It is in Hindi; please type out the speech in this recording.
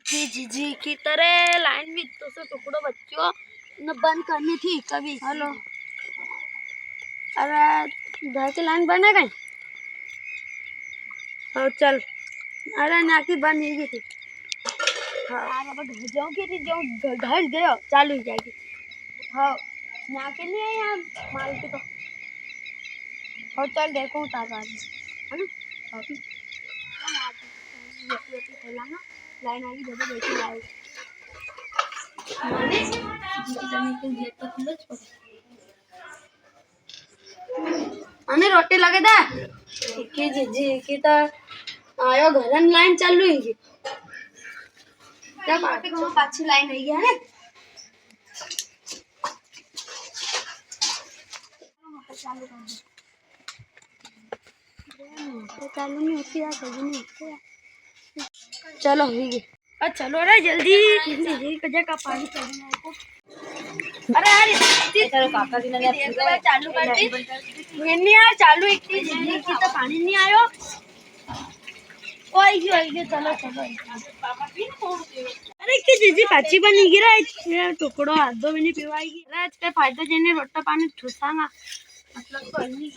जी जी की तरह लाइन में तो से टुकड़ो बच्चों न बंद करनी थी कभी। हेलो अरे घर की लाइन बंद है कहीं। हाँ चल अरे ना की बंद नहीं की थी। हाँ बाबा घर जाऊँगी थी जो घर गयो चालू हो जाएगी। हाँ ना के लिए यहाँ माल के तो और चल देखो ताजा है ना फैलाना लाइन आएगी जब देखी लाएगी माने के गेट तो खुले अने रोटी लगे दा की जी की तो आयो घरन लाइन चालू है जब पार्टी को पाछी लाइन आई है ना चालू कर दे चालू नहीं होती यार कभी नहीं होती चलो होगी चलो रे जल्दी कजा का पानी चढ़ना है को अरे यार चलो काका जी ने चालू कर दी नहीं यार चालू इतनी जल्दी की तो पानी नहीं आयो ओए चलो अरे की जीजी पाची बनी गिरा ये टुकड़ो हाथ दो भी नहीं पिवाएगी अरे आज का फायदा जेने रोटा पानी ठुसाना मतलब तो नहीं